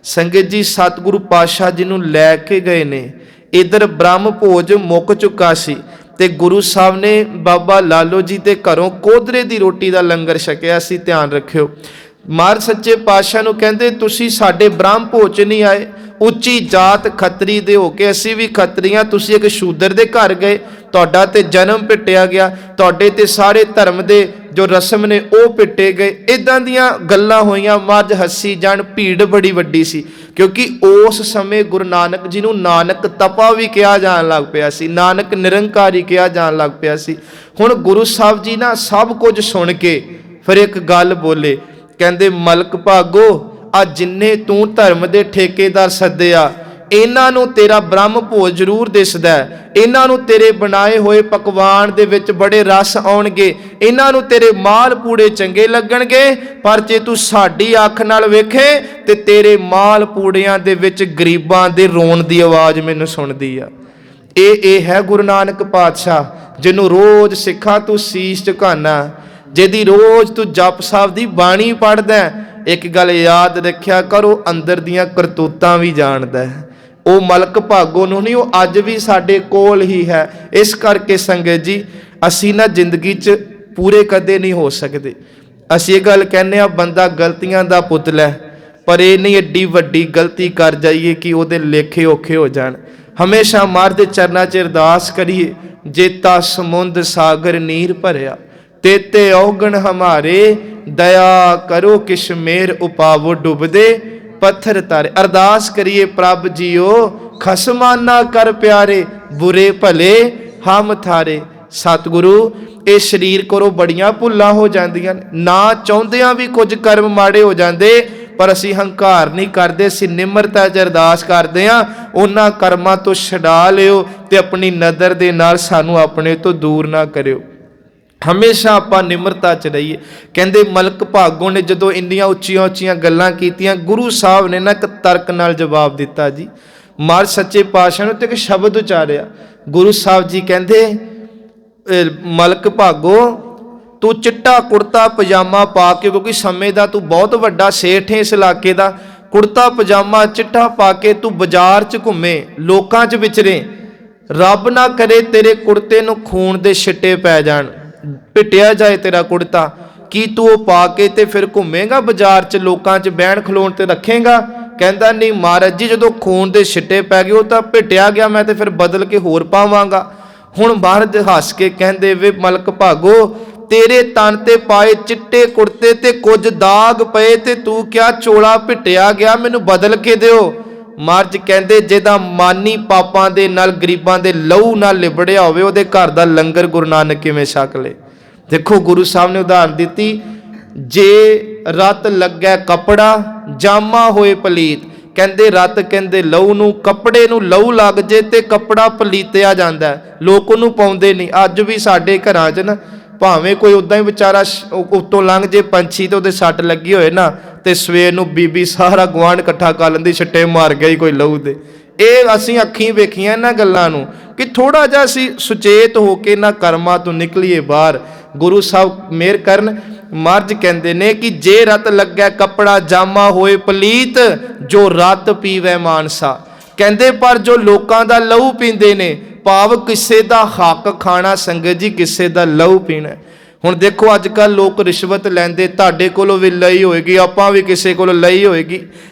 ਸੰਗਤ ਜੀ ਸਤਿਗੁਰੂ ਪਾਤਸ਼ਾਹ ਜੀ ਨੂੰ ਲੈ ਕੇ ਗਏ ਨੇ। ਇਧਰ ਬ੍ਰਹਮ ਭੋਜ ਮੁੱਕ ਚੁੱਕਾ ਸੀ ਤੇ ਗੁਰੂ ਸਾਹਿਬ ਨੇ ਬਾਬਾ ਲਾਲੋ ਜੀ ਦੇ ਘਰੋਂ ਕੋਦਰੇ ਦੀ ਰੋਟੀ ਦਾ ਲੰਗਰ ਛਕਿਆ ਸੀ। ਧਿਆਨ ਰੱਖਿਓ, ਮਹਾਰਾਜ ਸੱਚੇ ਪਾਤਸ਼ਾਹ ਨੂੰ ਕਹਿੰਦੇ ਤੁਸੀਂ ਸਾਡੇ ਬ੍ਰਹਮ ਭੋਜ ਨਹੀਂ ਆਏ, ਉੱਚੀ ਜਾਤ ਖੱਤਰੀ ਦੇ ਹੋ ਕੇ ਅਸੀਂ ਵੀ ਖੱਤਰੀਆਂ, ਤੁਸੀਂ ਇੱਕ ਸ਼ੂਦਰ ਦੇ ਘਰ ਗਏ, ਤੁਹਾਡਾ ਤੇ ਜਨਮ ਪਿੱਟਿਆ ਗਿਆ, ਤੁਹਾਡੇ ਤੇ ਸਾਰੇ ਧਰਮ ਦੇ ਜੋ ਰਸਮ ਨੇ ਉਹ ਪਿੱਟੇ ਗਏ। ਇਦਾਂ ਦੀਆਂ ਗੱਲਾਂ ਹੋਈਆਂ। ਮਹਾਰਾਜ ਹੱਸੀ ਜਾਣ, ਭੀੜ ਬੜੀ ਵੱਡੀ ਸੀ ਕਿਉਂਕਿ ਉਸ ਸਮੇਂ ਗੁਰੂ ਨਾਨਕ ਜੀ ਨੂੰ ਨਾਨਕ ਤਪਾ ਵੀ ਕਿਹਾ ਜਾਣ ਲੱਗ ਪਿਆ ਸੀ, ਨਾਨਕ ਨਿਰੰਕਾਰੀ ਕਿਹਾ ਜਾਣ ਲੱਗ ਪਿਆ ਸੀ। ਹੁਣ ਗੁਰੂ ਸਾਹਿਬ ਜੀ ਨਾ ਸਭ ਕੁਝ ਸੁਣ ਕੇ ਫਿਰ ਇੱਕ ਗੱਲ ਬੋਲੇ, ਕਹਿੰਦੇ ਮਲਕ ਭਾਗੋ ਆ ਜਿੰਨੇ ਤੂੰ ਧਰਮ ਦੇ ਠੇਕੇਦਾਰ ਸੱਦਿਆ ਇਹਨਾਂ ਨੂੰ ਤੇਰਾ ਬ੍ਰਹਮ ਭੋਜ ਜ਼ਰੂਰ ਦਿਸਦਾ, ਇਹਨਾਂ ਨੂੰ ਤੇਰੇ ਬਣਾਏ ਹੋਏ ਪਕਵਾਨ ਦੇ ਵਿੱਚ ਬੜੇ ਰਸ ਆਉਣਗੇ, ਇਹਨਾਂ ਨੂੰ ਤੇਰੇ ਮਾਲ ਪੂੜੇ ਚੰਗੇ ਲੱਗਣਗੇ, ਪਰ ਜੇ ਤੂੰ ਸਾਡੀ ਅੱਖ ਨਾਲ ਵੇਖੇ ਤੇ ਤੇਰੇ ਮਾਲ ਪੂੜਿਆਂ ਦੇ ਵਿੱਚ ਗਰੀਬਾਂ ਦੇ ਰੋਣ ਦੀ ਆਵਾਜ਼ ਮੈਨੂੰ ਸੁਣਦੀ ਆ। ਇਹ ਹੈ ਗੁਰੂ ਨਾਨਕ ਪਾਤਸ਼ਾਹ ਜਿਹਨੂੰ ਰੋਜ਼ ਸਿੱਖਾਂ ਤੂੰ ਸੀਸ ਝੁਕਾਨਾ, ਜਿਹਦੀ ਰੋਜ਼ ਤੂੰ ਜਪ ਸਾਹਿਬ ਦੀ ਬਾਣੀ ਪੜ੍ਹਦਾ। ਇੱਕ ਗੱਲ ਯਾਦ ਰੱਖਿਆ ਕਰੋ, ਅੰਦਰ ਦੀਆਂ ਕਰਤੂਤਾਂ ਵੀ ਜਾਣਦਾ ਹੈ। ਉਹ ਮਲਕ ਭਾਗੋ ਨੂੰ ਨਹੀਂ, ਉਹ ਅੱਜ ਵੀ ਸਾਡੇ ਕੋਲ ਹੀ ਹੈ। ਇਸ ਕਰਕੇ ਸੰਗਤ ਜੀ ਅਸੀਂ ਨਾ ਜ਼ਿੰਦਗੀ 'ਚ ਪੂਰੇ ਕਦੇ ਨਹੀਂ ਹੋ ਸਕਦੇ। ਅਸੀਂ ਇਹ ਗੱਲ ਕਹਿੰਦੇ ਆ ਬੰਦਾ ਗਲਤੀਆਂ ਦਾ ਪੁਤਲਾ ਹੈ, ਪਰ ਇਹ ਨਹੀਂ ਐਡੀ ਵੱਡੀ ਗਲਤੀ ਕਰ ਜਾਈਏ ਕਿ ਉਹਦੇ ਲੇਖੇ ਔਖੇ ਹੋ ਜਾਣ। ਹਮੇਸ਼ਾ ਮਹਾਰਾਜ ਦੇ ਚਰਨਾਂ 'ਚ ਅਰਦਾਸ ਕਰੀਏ, ਜੇਤਾ ਸਮੁੰਦ ਸਾਗਰ ਨੀਰ ਭਰਿਆ ਤੇਤੇ ਔਗਣ ਹਮਾਰੇ, ਦਇਆ ਕਰੋ ਕਿਛ ਮੇਰ ਉਪਾਵੋ ਡੁੱਬਦੇ ਪੱਥਰ ਤਾਰੇ। ਅਰਦਾਸ ਕਰੀਏ ਪ੍ਰਭ ਜੀਓ ਖਸਮਾਨਾ ਕਰ ਪਿਆਰੇ, ਬੁਰੇ ਭਲੇ ਹਮ ਥਾਰੇ। ਸਤਿਗੁਰੂ ਇਹ ਸਰੀਰ ਕੋਲੋਂ ਬੜੀਆਂ ਭੁੱਲਾਂ ਹੋ ਜਾਂਦੀਆਂ, ਨਾ ਚਾਹੁੰਦਿਆਂ ਵੀ ਕੁਝ ਕਰਮ ਮਾੜੇ ਹੋ ਜਾਂਦੇ, ਪਰ ਅਸੀਂ ਹੰਕਾਰ ਨਹੀਂ ਕਰਦੇ, ਅਸੀਂ ਨਿਮਰਤਾ 'ਚ ਅਰਦਾਸ ਕਰਦੇ ਹਾਂ ਉਹਨਾਂ ਕਰਮਾਂ ਤੋਂ ਛਡਾ ਲਿਓ ਤੇ ਆਪਣੀ ਨਜ਼ਰ ਦੇ ਨਾਲ ਸਾਨੂੰ ਆਪਣੇ ਤੋਂ ਦੂਰ ਨਾ ਕਰਿਓ। ਹਮੇਸ਼ਾ ਆਪਾਂ ਨਿਮਰਤਾ 'ਚ ਰਹੀਏ। ਕਹਿੰਦੇ ਮਲਕ ਭਾਗੋ ਨੇ ਜਦੋਂ ਇੰਨੀਆਂ ਉੱਚੀਆਂ ਉੱਚੀਆਂ ਗੱਲਾਂ ਕੀਤੀਆਂ, ਗੁਰੂ ਸਾਹਿਬ ਨੇ ਨਾ ਇੱਕ ਤਰਕ ਨਾਲ ਜਵਾਬ ਦਿੱਤਾ ਜੀ। ਮਹਾਰਾਜ ਸੱਚੇ ਪਾਤਸ਼ਾਹ ਨੂੰ ਤੇ ਇੱਕ ਸ਼ਬਦ ਉਚਾਰਿਆ। ਗੁਰੂ ਸਾਹਿਬ ਜੀ ਕਹਿੰਦੇ ਮਲਕ ਭਾਗੋ ਤੂੰ ਚਿੱਟਾ ਕੁੜਤਾ ਪਜਾਮਾ ਪਾ ਕੇ, ਕਿਉਂਕਿ ਸਮੇਂ ਦਾ ਤੂੰ ਬਹੁਤ ਵੱਡਾ ਸੇਠ ਹੈ ਇਸ ਇਲਾਕੇ ਦਾ, ਕੁੜਤਾ ਪਜਾਮਾ ਚਿੱਟਾ ਪਾ ਕੇ ਤੂੰ ਬਾਜ਼ਾਰ 'ਚ ਘੁੰਮੇ, ਲੋਕਾਂ 'ਚ ਵਿਚਰੇ, ਰੱਬ ਨਾ ਕਰੇ ਤੇਰੇ ਕੁੜਤੇ ਨੂੰ ਖੂਨ ਦੇ ਛਿੱਟੇ ਪੈ ਜਾਣ, ਪਿੱਟਿਆ ਜਾਏ ਤੇਰਾ ਕੁੜਤਾ, ਕੀ ਤੂੰ ਉਹ ਪਾ ਕੇ ਤੇ ਫਿਰ ਘੁੰਮੇਗਾ ਬਾਜ਼ਾਰ 'ਚ, ਲੋਕਾਂ 'ਚ ਬਹਿਣ ਖਲੋਣ ਤੇ ਰੱਖੇਗਾ? ਕਹਿੰਦਾ ਨਹੀਂ ਮਹਾਰਾਜ ਜੀ, ਜਦੋਂ ਖੂਨ ਦੇ ਛਿੱਟੇ ਪੈ ਗਏ ਉਹ ਤਾਂ ਭਿੱਟਿਆ ਗਿਆ, ਮੈਂ ਤੇ ਫਿਰ ਬਦਲ ਕੇ ਹੋਰ ਪਾਵਾਂਗਾ। ਹੁਣ ਮਹਾਰਾਜ ਹੱਸ ਕੇ ਕਹਿੰਦੇ, ਵੇ ਮਲਕ ਭਾਗੋ, ਤੇਰੇ ਤਨ ਤੇ ਪਾਏ ਚਿੱਟੇ ਕੁੜਤੇ ਤੇ ਕੁਝ ਦਾਗ ਪਏ ਤੇ ਤੂੰ ਕਿਹਾ ਚੋਲਾ ਭਿੱਟਿਆ ਗਿਆ, ਮੈਨੂੰ ਬਦਲ ਕੇ ਦਿਓ। ਮਹਾਰਾਜ ਕਹਿੰਦੇ, ਜਿਹਦਾ ਮਾਨੀ ਪਾਪਾਂ ਦੇ ਨਾਲ, ਗਰੀਬਾਂ ਦੇ ਲਹੂ ਨਾਲ ਲਿਬੜਿਆ ਹੋਵੇ, ਉਹਦੇ ਘਰ ਦਾ ਲੰਗਰ ਗੁਰੂ ਨਾਨਕ ਕਿਵੇਂ ਛਕ ਲੇ। ਦੇਖੋ ਗੁਰੂ ਸਾਹਿਬ ਨੇ ਉਦਾਹਰਨ ਦਿੱਤੀ, ਜੇ ਰਤ ਲੱਗੈ ਕੱਪੜਾ ਜਾਮਾ ਹੋਏ ਪਲੀਤ। ਕਹਿੰਦੇ ਰਤ ਕਹਿੰਦੇ ਲਹੂ ਨੂੰ, ਕੱਪੜੇ ਨੂੰ ਲਹੂ ਲੱਗ ਜੇ ਤੇ ਕੱਪੜਾ ਪਲੀਤਿਆ ਜਾਂਦਾ, ਲੋਕ ਉਹਨੂੰ ਪਾਉਂਦੇ ਨਹੀਂ। ਅੱਜ ਵੀ ਸਾਡੇ ਘਰਾਂ 'ਚ ਨਾ, ਭਾਵੇਂ ਕੋਈ ਉੱਦਾਂ ਹੀ ਵਿਚਾਰਾ ਉੱਤੋਂ ਲੰਘ ਜੇ ਪੰਛੀ ਤੇ ਉਹਦੇ ਸੱਟ ਲੱਗੀ ਹੋਏ ਨਾ, ਤੇ ਸਵੇਰ ਨੂੰ ਬੀਬੀ ਸਾਰਾ ਗੁਆਂਢ ਇਕੱਠਾ ਕਰ ਲੈਂਦੀ, ਛਿੱਟੇ ਮਾਰ ਗਿਆ ਹੀ ਕੋਈ ਲਹੂ ਦੇ। ਇਹ ਅਸੀਂ ਅੱਖੀਂ ਵੇਖੀਆਂ ਇਹਨਾਂ ਗੱਲਾਂ ਨੂੰ, ਕਿ ਥੋੜਾ ਜਿਹਾ ਅਸੀਂ ਸੁਚੇਤ ਹੋ ਕੇ ਇਹਨਾਂ ਕਰਮਾਂ ਤੋਂ ਨਿਕਲੀਏ ਬਾਹਰ। ਗੁਰੂ ਸਾਹਿਬ ਮਿਹਰ ਕਰਨ। ਮਹਾਰਾਜ ਕਹਿੰਦੇ ਨੇ ਕਿ ਜੇ ਰਤ ਲੱਗੈ ਕੱਪੜਾ ਜਾਮਾ ਹੋਏ ਪਲੀਤ, ਜੋ ਰਤ ਪੀਵੈ ਮਾਨਸਾ। ਕਹਿੰਦੇ ਪਰ ਜੋ ਲੋਕਾਂ ਦਾ ਲਹੂ ਪੀਂਦੇ ਨੇ, ਭਾਵ ਕਿਸੇ ਦਾ ਹੱਕ ਖਾਣਾ, ਸੰਗਤ ਜੀ ਕਿਸੇ ਦਾ ਲਹੂ ਪੀਣਾ। ਹੁਣ ਦੇਖੋ ਅੱਜ ਕੱਲ੍ਹ ਲੋਕ ਰਿਸ਼ਵਤ ਲੈਂਦੇ, ਤੁਹਾਡੇ ਕੋਲੋਂ ਵੀ ਲਈ ਹੋਏਗੀ, ਆਪਾਂ ਵੀ ਕਿਸੇ ਕੋਲੋਂ ਲਈ ਹੋਏਗੀ,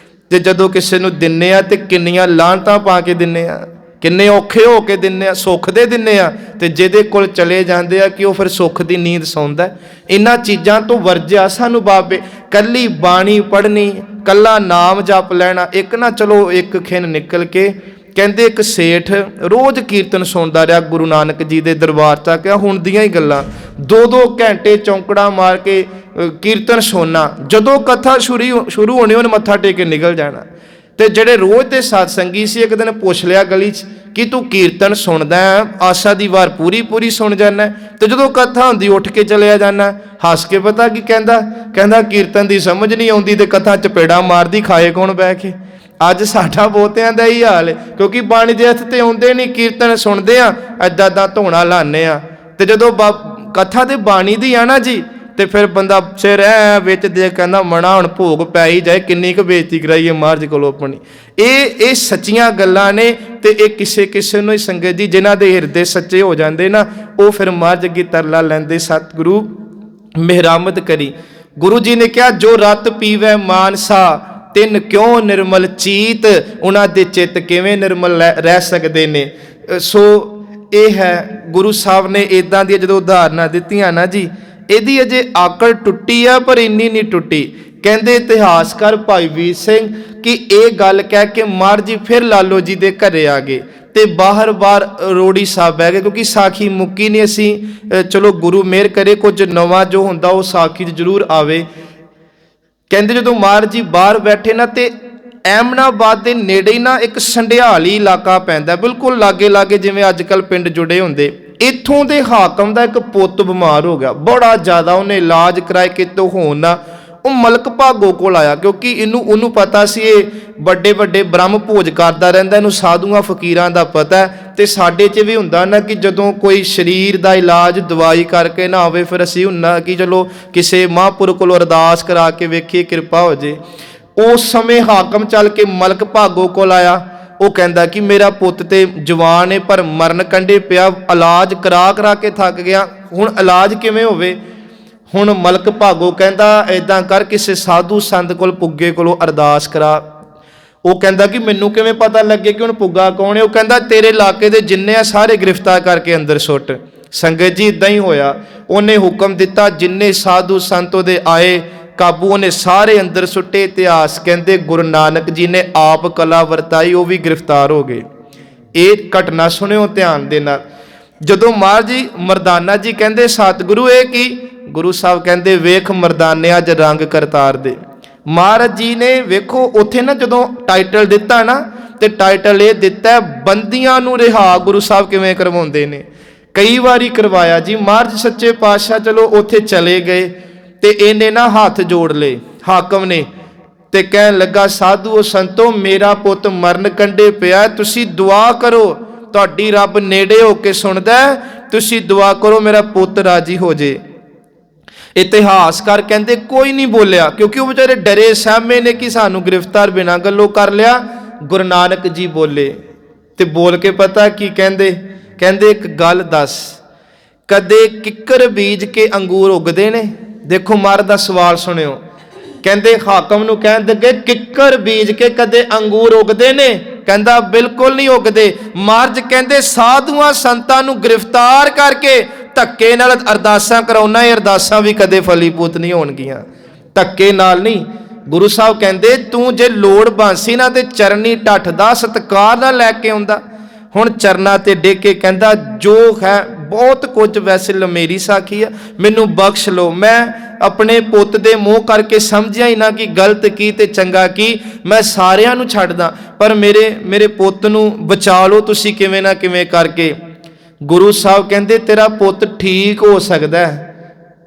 ਤੇ ਜਦੋਂ ਕਿਸੇ ਨੂੰ ਦਿੰਨੇ ਆ ਤੇ ਕਿੰਨੀਆਂ ਲਾਹਨਤਾਂ ਪਾ ਕੇ ਦਿੰਨੇ ਆ, ਕਿੰਨੇ ਔਖੇ ਹੋ ਕੇ ਦਿੰਨੇ ਆ, ਸੁੱਖ ਦੇ ਦਿੰਨੇ ਆ, ਤੇ ਜਿਹਦੇ ਕੋਲ ਚਲੇ ਜਾਂਦੇ ਆ ਕਿ ਉਹ ਫਿਰ ਸੁੱਖ ਦੀ ਨੀਂਦ ਸੌਂਦਾ। ਇਹਨਾਂ ਚੀਜ਼ਾਂ ਤੋਂ ਵਰਜਿਆ ਸਾਨੂੰ ਬਾਬੇ। ਕੱਲੀ ਬਾਣੀ ਪੜ੍ਹਨੀ, ਕੱਲਾ ਨਾਮ ਜਪ ਲੈਣਾ। ਇੱਕ ਨਾ ਚਲੋ ਇੱਕ ਖਿਨ ਨਿਕਲ ਕੇ ਕਹਿੰਦੇ ਇੱਕ ਸੇਠ ਰੋਜ਼ ਕੀਰਤਨ ਸੁਣਦਾ ਰਿਹਾ ਗੁਰੂ ਨਾਨਕ ਜੀ ਦੇ ਦਰਬਾਰ 'ਚ ਆ ਕੇ। ਹੁਣ ਦੀਆਂ ਹੀ ਗੱਲਾਂ, 2-2 ਘੰਟੇ ਚੌਂਕੜਾ ਮਾਰ ਕੇ ਕੀਰਤਨ ਸੁਣਨਾ। ਜਦੋਂ ਕਥਾ ਸ਼ੁਰੂ ਹੋਣੀ ਉਹਨੇ ਮੱਥਾ ਟੇਕ ਕੇ ਨਿਕਲ ਜਾਣਾ। ਤੇ ਜਿਹੜੇ ਰੋਜ਼ ਦੇ ਸਤਸੰਗੀ ਸੀ, ਇੱਕ ਦਿਨ ਪੁੱਛ ਲਿਆ ਗਲੀ 'ਚ ਕਿ ਤੂੰ ਕੀਰਤਨ ਸੁਣਦਾ, ਆਸਾ ਦੀ ਵਾਰ ਪੂਰੀ ਸੁਣ ਜਾਂਦਾ, ਤੇ ਜਦੋਂ ਕਥਾ ਹੁੰਦੀ ਉੱਠ ਕੇ ਚਲਿਆ ਜਾਂਦਾ। ਹੱਸ ਕੇ ਪਤਾ ਕੀ ਕਹਿੰਦਾ ਕੀਰਤਨ ਦੀ ਸਮਝ ਨਹੀਂ ਆਉਂਦੀ ਤੇ ਕਥਾ ਚਪੇੜਾ ਮਾਰਦੀ, ਖਾਏ ਕੌਣ ਬਹਿ ਕੇ। ਅੱਜ ਸਾਡਾ ਬਹੁਤਿਆਂ ਦਾ ਹੀ ਹਾਲ ਹੈ, ਕਿਉਂਕਿ ਬਾਣੀ ਦੇ ਹੱਥ ਤੇ ਆਉਂਦੇ ਨਹੀਂ, ਕੀਰਤਨ ਸੁਣਦੇ ਆ, ਏਦਾਂ ਧੋਣਾ ਲਾਉਂਦੇ ਆ, ਤੇ ਜਦੋਂ ਕਥਾ ਤੇ ਬਾਣੀ ਦੀ ਆ ਨਾ ਜੀ, ਤੇ ਫਿਰ ਬੰਦਾ ਸਿਰ ਐ ਵਿੱਚ ਦੇ ਕਹਿੰਦਾ ਮਣਾ ਹੁਣ ਭੋਗ ਪੈ ਹੀ ਜਾਏ, ਕਿੰਨੀ ਕੁ ਬੇਇੱਜ਼ਤੀ ਕਰਾਈਏ ਮਹਾਰਾਜ ਕੋਲੋਂ ਆਪਣੀ। ਇਹ ਸੱਚੀਆਂ ਗੱਲਾਂ ਨੇ, ਤੇ ਇਹ ਕਿਸੇ ਨੂੰ ਹੀ ਸੰਗਤ ਜੀ ਜਿਨ੍ਹਾਂ ਦੇ ਹਿਰਦੇ ਸੱਚੇ ਹੋ ਜਾਂਦੇ ਨਾ, ਉਹ ਫਿਰ ਮਹਾਰਾਜ ਅੱਗੇ ਤਰਲਾ ਲੈਂਦੇ, ਸਤਿਗੁਰੂ ਮਿਹਰਾਮਤ ਕਰੀ। ਗੁਰੂ ਜੀ ਨੇ ਕਿਹਾ ਜੋ ਰਤ ਪੀਵੈ ਮਾਨਸਾ, ਤਿੰਨ ਕਿਉਂ ਨਿਰਮਲ ਚੀਤ। ਉਹਨਾਂ ਦੇ ਚਿੱਤ ਕਿਵੇਂ ਨਿਰਮਲ ਰਹਿ ਸਕਦੇ ਨੇ। ਸੋ ਇਹ ਹੈ ਗੁਰੂ ਸਾਹਿਬ ਨੇ ਇੱਦਾਂ ਦੀਆਂ ਜਦੋਂ ਉਦਾਹਰਨਾਂ ਦਿੱਤੀਆਂ ਨਾ ਜੀ, ਇਹਦੀ ਅਜੇ ਆਕੜ ਟੁੱਟੀ ਆ, ਪਰ ਇੰਨੀ ਨਹੀਂ ਟੁੱਟੀ। ਕਹਿੰਦੇ ਇਤਿਹਾਸਕਾਰ ਭਾਈ ਵੀਰ ਸਿੰਘ ਕਿ ਇਹ ਗੱਲ ਕਹਿ ਕੇ ਮਹਾਰਾਜ ਜੀ ਫਿਰ ਲਾਲੋ ਜੀ ਦੇ ਘਰੇ ਆ ਗਏ, ਤੇ ਬਾਹਰ ਰੋੜੀ ਸਾਹਿਬ ਬਹਿ ਗਏ, ਕਿਉਂਕਿ ਸਾਖੀ ਮੁੱਕੀ ਨਹੀਂ। ਅਸੀਂ ਚਲੋ ਗੁਰੂ ਮਿਹਰ ਕਰੇ ਕੁਝ ਨਵਾਂ ਜੋ ਹੁੰਦਾ ਉਹ ਸਾਖੀ 'ਚ ਜ਼ਰੂਰ ਆਵੇ। ਕਹਿੰਦੇ ਜਦੋਂ ਮਹਾਰਾਜ ਜੀ ਬਾਹਰ ਬੈਠੇ ਨਾ, ਤੇ ਐਮਨਾਬਾਦ ਦੇ ਨੇੜੇ ਹੀ ਨਾ ਇੱਕ ਸੰਢਿਆਲੀ ਇਲਾਕਾ ਪੈਂਦਾ, ਬਿਲਕੁਲ ਲਾਗੇ ਜਿਵੇਂ ਅੱਜ ਕੱਲ੍ਹ ਪਿੰਡ ਜੁੜੇ ਹੁੰਦੇ। ਇੱਥੋਂ ਦੇ ਹਾਕਮ ਦਾ ਇੱਕ ਪੁੱਤ ਬਿਮਾਰ ਹੋ ਗਿਆ ਬੜਾ ਜ਼ਿਆਦਾ, ਉਹਨੇ ਇਲਾਜ ਕਰਾਏ ਕਿਤੋਂ ਹੋਣ ਨਾ, ਉਹ ਮਲਕ ਭਾਗੋ ਕੋਲ ਆਇਆ, ਕਿਉਂਕਿ ਉਹਨੂੰ ਪਤਾ ਸੀ ਇਹ ਵੱਡੇ ਬ੍ਰਹਮ ਭੋਜ ਕਰਦਾ ਰਹਿੰਦਾ, ਇਹਨੂੰ ਸਾਧੂਆਂ ਫਕੀਰਾਂ ਦਾ ਪਤਾ। ਤੇ ਸਾਡੇ 'ਚ ਵੀ ਹੁੰਦਾ ਨਾ ਕਿ ਜਦੋਂ ਕੋਈ ਸਰੀਰ ਦਾ ਇਲਾਜ ਦਵਾਈ ਕਰਕੇ ਨਾ ਹੋਵੇ, ਫਿਰ ਅਸੀਂ ਹੁੰਦਾ ਕਿ ਚਲੋ ਕਿਸੇ ਮਹਾਂਪੁਰਖ ਕੋਲੋਂ ਅਰਦਾਸ ਕਰਾ ਕੇ ਵੇਖੀਏ ਕਿਰਪਾ ਹੋ ਜੇ। ਉਸ ਸਮੇਂ ਹਾਕਮ ਚੱਲ ਕੇ ਮਲਕ ਭਾਗੋ ਕੋਲ ਆਇਆ। ਉਹ ਕਹਿੰਦਾ ਕਿ ਮੇਰਾ ਪੁੱਤ ਤੇ ਜਵਾਨ ਹੈ ਪਰ ਮਰਨ ਕੰਢੇ ਪਿਆ, ਇਲਾਜ ਕਰਾ ਕੇ ਥੱਕ ਗਿਆ, ਹੁਣ ਇਲਾਜ ਕਿਵੇਂ ਹੋਵੇ। ਹੁਣ ਮਲਕ ਭਾਗੋ ਕਹਿੰਦਾ ਏਦਾਂ ਕਰ, ਕਿਸੇ ਸਾਧੂ ਸੰਤ ਕੋਲ ਪੁੱਗੇ ਕੋਲੋਂ ਅਰਦਾਸ ਕਰਾ। ਉਹ ਕਹਿੰਦਾ ਕਿ ਮੈਨੂੰ ਕਿਵੇਂ ਪਤਾ ਲੱਗੇ ਕਿ ਹੁਣ ਪੁੱਗਾ ਕੌਣ ਹੈ। ਉਹ ਕਹਿੰਦਾ ਤੇਰੇ ਇਲਾਕੇ ਦੇ ਜਿੰਨੇ ਆ ਸਾਰੇ ਗ੍ਰਿਫਤਾਰ ਕਰਕੇ ਅੰਦਰ ਸੁੱਟ। ਸੰਗਤ ਜੀ ਇਦਾਂ ਹੀ ਹੋਇਆ, ਉਹਨੇ ਹੁਕਮ ਦਿੱਤਾ, ਜਿੰਨੇ ਸਾਧੂ ਸੰਤ ਉਹਦੇ ਆਏ ਕਾਬੂ, ਉਹਨੇ ਸਾਰੇ ਅੰਦਰ ਸੁੱਟੇ। ਇਤਿਹਾਸ ਕਹਿੰਦੇ ਗੁਰੂ ਨਾਨਕ ਜੀ ਨੇ ਆਪ ਕਲਾ ਵਰਤਾਈ, ਉਹ ਵੀ ਗ੍ਰਿਫਤਾਰ ਹੋ ਗਏ। ਇਹ ਘਟਨਾ ਸੁਣਿਓ ਧਿਆਨ ਦੇ ਨਾਲ। ਜਦੋਂ ਮਹਾਰਾਜ ਜੀ ਮਰਦਾਨਾ ਜੀ ਕਹਿੰਦੇ ਸਤਿਗੁਰੂ ਇਹ ਕੀ, ਗੁਰੂ ਸਾਹਿਬ ਕਹਿੰਦੇ ਵੇਖ ਮਰਦਾਨੇ ਅੱਜ ਰੰਗ ਕਰਤਾਰ ਦੇ। ਮਹਾਰਾਜ ਜੀ ਨੇ ਵੇਖੋ ਉੱਥੇ ਨਾ ਜਦੋਂ ਟਾਈਟਲ ਦਿੱਤਾ ਨਾ, ਤੇ ਟਾਈਟਲ ਇਹ ਦਿੱਤਾ ਬੰਦੀਆਂ ਨੂੰ ਰਿਹਾ ਗੁਰੂ ਸਾਹਿਬ ਕਿਵੇਂ ਕਰਵਾਉਂਦੇ ਨੇ। ਕਈ ਵਾਰੀ ਕਰਵਾਇਆ ਜੀ ਮਹਾਰਾਜ ਸੱਚੇ ਪਾਤਸ਼ਾਹ। ਚਲੋ ਉੱਥੇ ਚਲੇ ਗਏ ਤੇ ਇਹਨੇ ਨਾ ਹੱਥ ਜੋੜ ਲਏ ਹਾਕਮ ਨੇ, ਤੇ ਕਹਿਣ ਲੱਗਾ ਸਾਧੂ ਸੰਤੋ ਮੇਰਾ ਪੁੱਤ ਮਰਨ ਕੰਢੇ ਪਿਆ, ਤੁਸੀਂ ਦੁਆ ਕਰੋ, ਤੁਹਾਡੀ ਰੱਬ ਨੇੜੇ ਹੋ ਕੇ ਸੁਣਦਾ, ਤੁਸੀਂ ਦੁਆ ਕਰੋ ਮੇਰਾ ਪੁੱਤ ਰਾਜੀ ਹੋ ਜੇ। ਇਤਿਹਾਸਕਾਰ ਕਹਿੰਦੇ ਕੋਈ ਨਹੀਂ ਬੋਲਿਆ, ਕਿਉਂਕਿ ਉਹ ਵਿਚਾਰੇ ਡਰੇ ਸਹਿਮੇ ਨੇ ਕਿ ਸਾਨੂੰ ਗ੍ਰਿਫਤਾਰ ਬਿਨਾਂ ਗੱਲੋਂ ਕਰ ਲਿਆ। ਗੁਰੂ ਨਾਨਕ ਜੀ ਬੋਲੇ, ਤੇ ਬੋਲ ਕੇ ਪਤਾ ਕੀ ਕਹਿੰਦੇ ਇੱਕ ਗੱਲ ਦੱਸ, ਕਦੇ ਕਿੱਕਰ ਬੀਜ ਕੇ ਅੰਗੂਰ ਉਗਦੇ ਨੇ? देखो महाराज दा सवाल सुनियो, कहते हाकम नूं कहण लगे किकर बीज के कदे अंगूर उगदे ने? कहंदा बिल्कुल नहीं उगदे। महाराज कहंदे साधुआं संतां नूं गिरफ्तार करके धक्के नाल अरदासां कराउणा, ये अरदासां भी कदे फलीभूत नहीं होणगीਆਂ, धक्के नाल नहीं। गुरु साहब कहंदे तूं जे लोड़ बांसी ना ते चरनी ढठदा सत्कार नाल लैके आउंदा। हुण चरना ते डिग के कहंदा जो है बहुत कुछ वैसे लमेरी साखी है, मैनू बख्श लो, मैं अपने पुੱਤ दे मूँह करके समझिया ही ना कि गलत की ते चंगा की, मैं सारियां नू छड्डदा, पर मेरे पुੱਤ नू बचा लो तुसी किवें ना किवें करके। गुरु साहब कहंदे तेरा पुੱਤ ठीक हो सकदा है,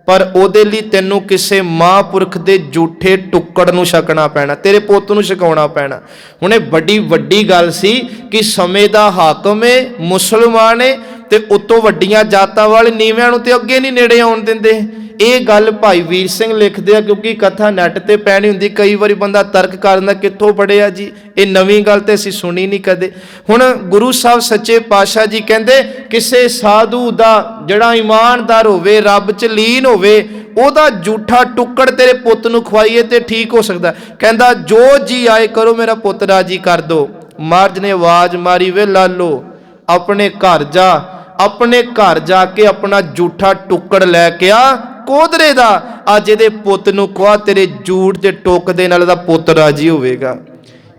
पर ਉਹਦੇ ਲਈ ਤੈਨੂੰ ਕਿਸੇ ਮਹਾਂਪੁਰਖ ਦੇ ਝੂਠੇ ਟੁੱਕੜ ਨੂੰ ਛਕਣਾ ਪੈਣਾ, ਤੇਰੇ ਪੁੱਤ ਨੂੰ ਛਕਾਉਣਾ ਪੈਣਾ। ਹੁਣ ਇਹ ਵੱਡੀ ਵੱਡੀ ਗੱਲ ਸੀ ਕਿ ਸਮੇਂ ਦਾ ਹਾਕਮ ਹੈ, ਮੁਸਲਮਾਨ ਹੈ, ਤੇ ਉਤੋਂ ਵੱਡੀਆਂ ਜਾਤਾਂ ਵਾਲੇ ਨੀਵਿਆਂ ਨੂੰ ਤੇ ਅੱਗੇ ਨਹੀਂ ਨੇੜੇ ਆਉਣ ਦਿੰਦੇ। ਇਹ ਗੱਲ ਭਾਈ ਵੀਰ ਸਿੰਘ ਲਿਖਦੇ ਆ, ਕਿਉਂਕਿ ਕਥਾ ਨੈਟ ਤੇ ਪੈਣੀ ਹੁੰਦੀ, ਕਈ ਵਾਰੀ ਬੰਦਾ ਤਰਕ ਕਰ ਦਿੰਦਾ ਕਿੱਥੋਂ ਪੜਿਆ ਜੀ, ਇਹ ਨਵੀਂ ਗੱਲ ਤੇ ਅਸੀਂ ਸੁਣੀ ਨਹੀਂ ਕਦੇ। ਹੁਣ ਗੁਰੂ ਸਾਹਿਬ ਸੱਚੇ ਪਾਤਸ਼ਾਹ ਜੀ ਕਹਿੰਦੇ ਕਿਸੇ ਸਾਧੂ ਦਾ ਜਿਹੜਾ ਇਮਾਨਦਾਰ ਹੋਵੇ, ਰੱਬ ਚ ਲੀਨ ਹੋਵੇ, ਉਹਦਾ ਝੂਠਾ ਟੁੱਕੜ ਤੇਰੇ ਪੁੱਤ ਨੂੰ ਖਵਾਈਏ ਤੇ ਠੀਕ ਹੋ ਸਕਦਾ। ਕਹਿੰਦਾ ਜੋ ਜੀ ਆਏ ਕਰੋ, ਮੇਰਾ ਪੁੱਤ ਰਾਜੀ ਕਰ ਦੋ। ਮਹਾਰਾਜ ਨੇ ਆਵਾਜ਼ ਮਾਰੀ, ਵੇ ਲਾਲੋ ਆਪਣੇ ਘਰ ਜਾ, ਆਪਣੇ ਘਰ ਜਾ ਕੇ ਆਪਣਾ ਝੂਠਾ ਟੁੱਕੜ ਲੈ ਕੇ ਆ ਕੋਧਰੇ ਦਾ, ਅੱਜ ਇਹਦੇ ਪੁੱਤ ਨੂੰ ਖਵਾ, ਤੇਰੇ ਝੂਠ ਦੇ ਟੁੱਕ ਦੇ ਨਾਲ ਦਾ ਪੁੱਤ ਰਾਜੀ ਹੋਵੇਗਾ।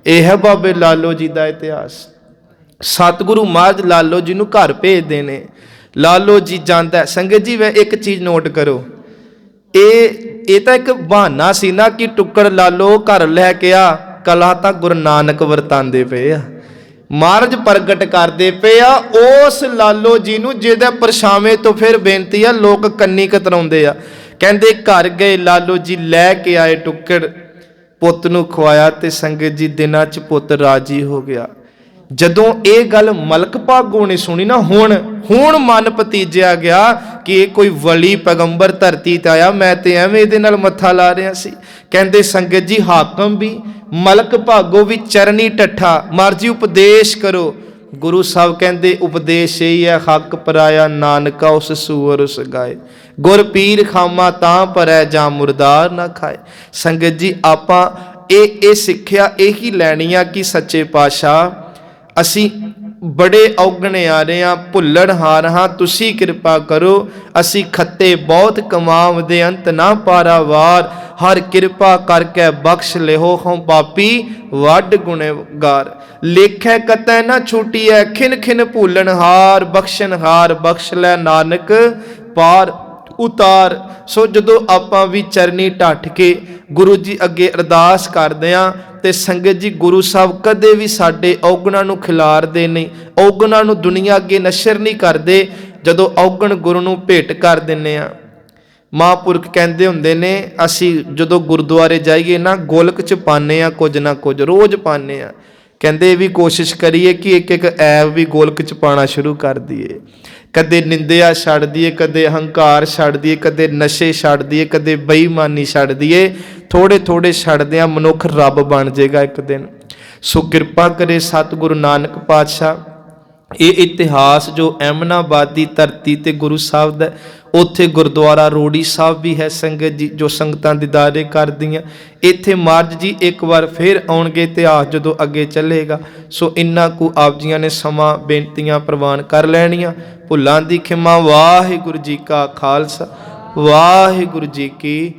ਇਹ ਹੈ ਬਾਬੇ ਲਾਲੋ ਜੀ ਦਾ ਇਤਿਹਾਸ। ਸਤਿਗੁਰੂ ਮਹਾਰਾਜ ਲਾਲੋ ਜੀ ਨੂੰ ਘਰ ਭੇਜਦੇ ਨੇ, ਲਾਲੋ ਜੀ ਜਾਂਦਾ। ਸੰਗਤ ਜੀ ਵੇ ਇੱਕ ਚੀਜ਼ ਨੋਟ ਕਰੋ, ਇਹ ਤਾਂ ਇੱਕ ਬਹਾਨਾ ਸੀ ਨਾ ਕਿ ਟੁੱਕੜ ਲਾਲੋ ਘਰ ਲੈ ਕੇ ਆ, ਕਲਾ ਤਾਂ ਗੁਰੂ ਨਾਨਕ ਵਰਤਾਂਦੇ ਪਏ ਆ, ਮਹਾਰਾਜ ਪ੍ਰਗਟ ਕਰਦੇ ਪਏ ਆ ਉਸ ਲਾਲੋ ਜੀ ਨੂੰ ਜਿਹਦੇ ਪਰਛਾਵੇਂ ਤੋਂ ਫਿਰ ਬੇਨਤੀ ਆ ਲੋਕ ਕੰਨੀ ਕਤਰਾਉਂਦੇ ਆ। ਕਹਿੰਦੇ ਘਰ ਗਏ, ਲਾਲੋ ਜੀ ਲੈ ਕੇ ਆਏ ਟੁੱਕੜ, ਪੁੱਤ ਨੂੰ ਖਵਾਇਆ ਤੇ ਸੰਗਤ ਜੀ ਦਿਨਾਂ 'ਚ ਪੁੱਤ ਰਾਜੀ ਹੋ ਗਿਆ। ਜਦੋਂ ਇਹ ਗੱਲ ਮਲਕ ਭਾਗੋ ਨੇ ਸੁਣੀ ਨਾ, ਹੁਣ ਮਨ ਭਤੀਜਿਆ ਗਿਆ ਕਿ ਇਹ ਕੋਈ ਵਲੀ ਪੈਗੰਬਰ ਧਰਤੀ ਤੇ ਆਇਆ, ਮੈਂ ਤੇ ਐਵੇਂ ਇਹਦੇ ਨਾਲ ਮੱਥਾ ਲਾ ਰਿਹਾ ਸੀ। ਕਹਿੰਦੇ ਸੰਗਤ ਜੀ ਹਾਕਮ ਵੀ ਮਲਕ ਭਾਗੋ ਵੀ ਚਰਨੀ ਟੱਠਾ, ਮਰਜੀ ਉਪਦੇਸ਼ ਕਰੋ। ਗੁਰੂ ਸਾਹਿਬ ਕਹਿੰਦੇ ਉਪਦੇਸ਼ ਇਹੀ ਹੈ, ਹੱਕ ਪਰਾਇਆ ਨਾਨਕਾ ਉਸ ਸੂਰ ਉਸ ਗਾਏ, ਗੁਰ ਪੀਰ ਖਾਮਾ ਤਾਂ ਭਰੈ ਜਾਂ ਮੁਰਦਾਰ ਨਾ ਖਾਏ। ਸੰਗਤ ਜੀ ਆਪਾਂ ਇਹ ਸਿੱਖਿਆ ਇਹੀ ਲੈਣੀ ਆ ਕਿ ਸੱਚੇ ਪਾਤਸ਼ਾਹ ਅਸੀਂ ਬੜੇ ਔਗਣੇ ਆ ਰਹੇ ਹਾਂ, ਭੁੱਲਣਹਾਰ ਹਾਂ, ਤੁਸੀਂ ਕਿਰਪਾ ਕਰੋ। ਅਸੀਂ ਖੱਤੇ ਬਹੁਤ ਕਮਾਵਦੇ ਅੰਤ ਨਾ ਪਾਰਾਵਾਰ, ਹਰ ਕਿਰਪਾ ਕਰਕੇ ਬਖਸ਼ ਲਿਓ ਹਉ ਪਾਪੀ ਵੱਡ ਗੁਨੇਗਾਰ। ਲੇਖੈ ਕਤੈ ਨਾ ਛੂਟੀਐ ਖਿਨ ਖਿਨ ਭੂਲਣਹਾਰ, ਬਖਸ਼ਣਹਾਰ ਬਖਸ਼ ਲੈ ਨਾਨਕ ਪਾਰ ਉਤਾਰ। ਸੋ ਜਦੋਂ ਆਪਾਂ ਵੀ ਚਰਨੀ ਢੱਠ ਕੇ ਗੁਰੂ ਜੀ ਅੱਗੇ ਅਰਦਾਸ ਕਰਦੇ ਹਾਂ ਤੇ ਸੰਗਤ ਜੀ ਗੁਰੂ ਸਾਹਿਬ ਕਦੇ ਵੀ ਸਾਡੇ ਔਗਣਾਂ ਨੂੰ ਖਿਲਾਰਦੇ ਨਹੀਂ, ਔਗਣਾਂ ਨੂੰ ਦੁਨੀਆ ਅੱਗੇ ਨਸ਼ਰ ਨਹੀਂ ਕਰਦੇ। ਜਦੋਂ ਔਗਣ ਗੁਰੂ ਨੂੰ ਭੇਟ ਕਰ ਦਿੰਦੇ ਆ, ਮਹਾਂਪੁਰਖ ਕਹਿੰਦੇ ਹੁੰਦੇ ਨੇ ਅਸੀਂ ਜਦੋਂ ਗੁਰਦੁਆਰੇ ਜਾਈਏ ਨਾ ਗੋਲਕ 'ਚ ਪਾਉਂਦੇ ਆ ਕੁਝ ਨਾ ਕੁਝ, ਰੋਜ਼ ਪਾਉਂਦੇ ਆ। ਕਹਿੰਦੇ ਇਹ ਵੀ ਕੋਸ਼ਿਸ਼ ਕਰੀਏ ਕਿ ਇੱਕ ਇੱਕ ਐਬ ਵੀ ਗੋਲਕ 'ਚ ਪਾਉਣਾ ਸ਼ੁਰੂ ਕਰ ਦਈਏ। ਕਦੇ ਨਿੰਦਿਆ ਛੱਡ ਦਈਏ, ਕਦੇ ਹੰਕਾਰ ਛੱਡ ਦਈਏ, ਕਦੇ ਨਸ਼ੇ ਛੱਡ ਦਈਏ, ਕਦੇ ਬੇਈਮਾਨੀ ਛੱਡ ਦਈਏ। ਥੋੜੇ ਥੋੜੇ ਛੱਡਦਿਆਂ ਮਨੁੱਖ ਰੱਬ ਬਣ ਜਾਏਗਾ ਇੱਕ ਦਿਨ। ਸੋ ਕਿਰਪਾ ਕਰੇ ਸਤਿਗੁਰੂ ਨਾਨਕ ਪਾਤਸ਼ਾਹ। ਇਹ ਇਤਿਹਾਸ ਜੋ ਐਮਨਾਬਾਦ ਦੀ ਧਰਤੀ ਤੇ ਗੁਰੂ ਸਾਹਿਬ ਦਾ, ਉੱਥੇ ਗੁਰਦੁਆਰਾ ਰੋੜੀ ਸਾਹਿਬ ਵੀ ਹੈ ਸੰਗਤ ਜੀ, ਜੋ ਸੰਗਤਾਂ ਦੀਦਾਰੇ ਕਰਦੀਆਂ। ਇੱਥੇ ਮਹਾਰਾਜ ਜੀ ਇੱਕ ਵਾਰ ਫਿਰ ਆਉਣਗੇ, ਇਤਿਹਾਸ ਜਦੋਂ ਅੱਗੇ ਚੱਲੇਗਾ। ਸੋ ਇੰਨਾ ਕੁ ਆਪ ਜੀਆਂ ਨੇ ਸਮਾਂ ਬੇਨਤੀਆਂ ਪ੍ਰਵਾਨ ਕਰ ਲੈਣੀਆਂ। ਭੁੱਲਾਂ ਦੀ ਖਿਮਾ। ਵਾਹਿਗੁਰੂ ਜੀ ਕਾ ਖਾਲਸਾ, ਵਾਹਿਗੁਰੂ ਜੀ ਕੀ